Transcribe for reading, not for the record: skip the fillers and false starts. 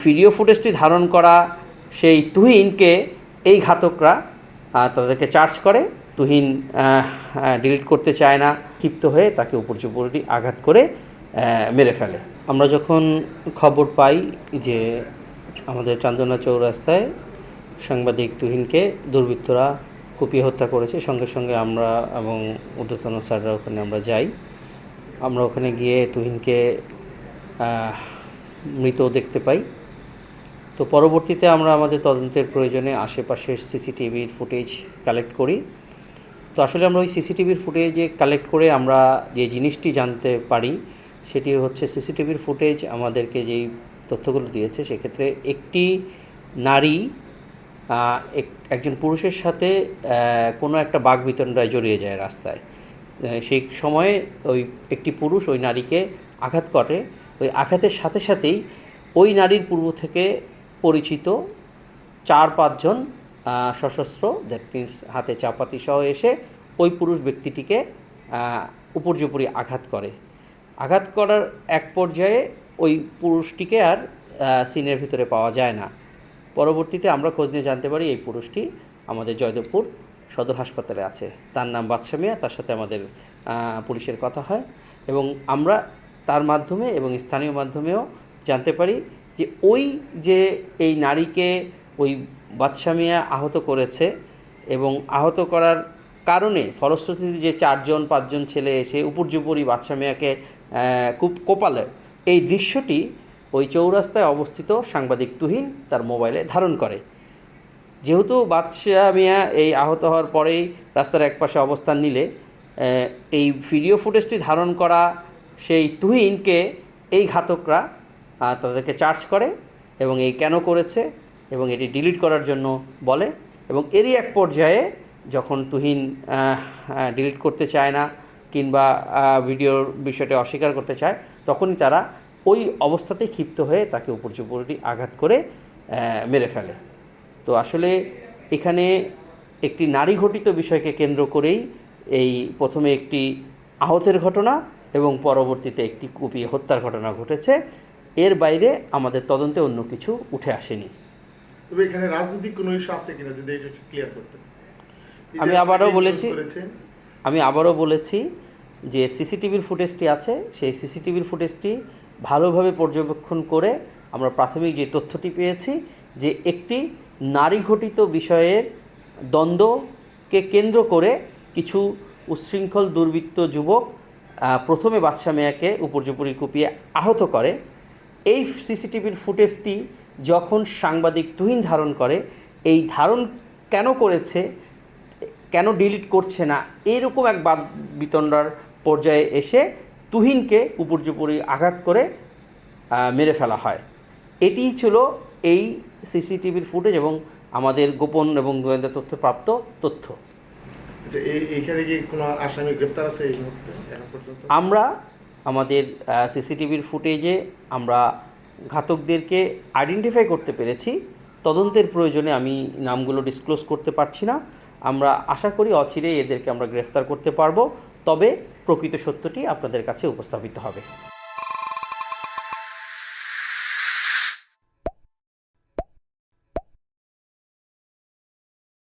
Video ফুটেজটি ধারণ করা সেই তুহিনকে এই ঘাতকরা তাদেরকে চার্জ করে। তুহিন ডিলিট করতে চায় না, ক্ষিপ্ত হয়ে তাকে উপর্যুপরি আঘাত করে মেরে ফেলে। আমরা যখন খবর পাই যে আমাদের চান্দনা চৌরাস্তায় সাংবাদিক তুহিনকে দুর্বৃত্তরা কুপিয়ে হত্যা করেছে, সঙ্গে সঙ্গে আমরা এবং ঊর্ধ্বতন স্যাররা ওখানে আমরা যাই। আমরা ওখানে গিয়ে তুহিনকে মৃত দেখতে পাই। তো পরবর্তীতে আমরা আমাদের তদন্তের প্রয়োজনে আশেপাশের সিসিটিভির ফুটেজ কালেক্ট করি। তো আসলে আমরা ওই সিসিটিভির ফুটেজে কালেক্ট করে আমরা যে জিনিসটি জানতে পারি সেটি হচ্ছে, সিসিটিভির ফুটেজ আমাদেরকে যেই তথ্যগুলো দিয়েছে সেক্ষেত্রে একটি নারী একজন পুরুষের সাথে কোনো একটা বাকবিতণ্ডায় জড়িয়ে যায় রাস্তায়। সেই সময়ে ওই একটি পুরুষ ওই নারীকে আঘাত করে। ওই আঘাতের সাথে সাথেই ওই নারীর পূর্ব থেকে পরিচিত 4-5 জন সশস্ত্র, দ্যাট মিনস হাতে চাপাতি সহ এসে ওই পুরুষ ব্যক্তিটিকে উপর্যুপরি আঘাত করে। আঘাত করার এক পর্যায়ে ওই পুরুষটিকে আর সিনের ভিতরে পাওয়া যায় না। পরবর্তীতে আমরা খোঁজ নিয়ে জানতে পারি এই পুরুষটি আমাদের জয়দেবপুর সদর হাসপাতালে আছে। তার নাম বাদশা মিয়া। তার সাথে আমাদের পুলিশের কথা হয় এবং আমরা তার মাধ্যমে এবং স্থানীয় মাধ্যমেও জানতে পারি যে ওই যে এই নারীকে ওই বাদশা মিয়া আহত করেছে এবং আহত করার কারণে ফলশ্রুতিতে যে 4-5 জন ছেলে এসে উপর্যুপরি বাদশা মিয়াকে খুব কোপালে, এই দৃশ্যটি ওই চৌরাস্তায় অবস্থিত সাংবাদিক তুহিন তার মোবাইলে ধারণ করে। যেহেতু বাদশা মিয়া এই আহত হওয়ার পরেই রাস্তার একপাশে অবস্থান নিলে এই ভিডিও ফুটেজটি ধারণ করা সেই তুহিনকে এই ঘাতকরা তাদেরকে চার্জ করে এবং এই কেন করেছে এবং এটি ডিলিট করার জন্য বলে। এবং এরই এক পর্যায়ে যখন তুহিন ডিলিট করতে চায় না কিংবা ভিডিওর বিষয়টি অস্বীকার করতে চায়, তখনই তারা ওই অবস্থাতেই ক্ষিপ্ত হয়ে তাকে উপর্যুপরি আঘাত করে মেরে ফেলে। তো আসলে এখানে একটি নারী ঘটিত বিষয়কে কেন্দ্র করেই এই প্রথমে একটি আহতের ঘটনা এবং পরবর্তীতে একটি কুপিয়ে হত্যার ঘটনা ঘটেছে। এর বাইরে আমাদের তদন্তে অন্য কিছু উঠে আসেনি। তবে এখানে রাজনৈতিক কোনো ইস্যু আছে কিনা যদি এটা ক্লিয়ার করতে। আমি আবারও বলেছি যে সিসিটিভির ফুটেজটি আছে, সেই সিসিটিভির ফুটেজটি ভালোভাবে পর্যবেক্ষণ করে আমরা প্রাথমিক যে তথ্যটি পেয়েছি যে একটি নারী ঘটিত বিষয়ের দ্বন্দ্বকে কেন্দ্র করে কিছু উচ্ছৃঙ্খল দুর্বৃত্ত যুবক প্রথমে বাদশা মিয়াকে উপর্যুপরি কুপিয়ে আহত করে। এই সিসিটিভির ফুটেজটি যখন সাংবাদিক তুহিন ধারণ করে, এই ধারণ কেন করেছে, কেন ডিলিট করছে না, এরকম এক বিতণ্ডার পর্যায়ে এসে তুহিনকে উপর্যুপরি আঘাত করে মেরে ফেলা হয়। এটিই ছিল এই সিসিটিভির ফুটেজ এবং আমাদের গোপন এবং গোয়েন্দা তথ্য প্রাপ্ত তথ্য। এইখানে কি কোনো আসামি গ্রেফতার আছে এই মুহূর্তে? আমরা আমাদের সিসিটিভির ফুটেজে আমরা ঘাতকদেরকে আইডেন্টিফাই করতে পেরেছি। তদন্তের প্রয়োজনে আমি নামগুলো ডিসক্লোজ করতে পারছি না। আমরা আশা করি অচিরেই এদেরকে আমরা গ্রেফতার করতে পারবো, তবে প্রকৃত সত্যটি আপনাদের কাছে উপস্থাপিত হবে।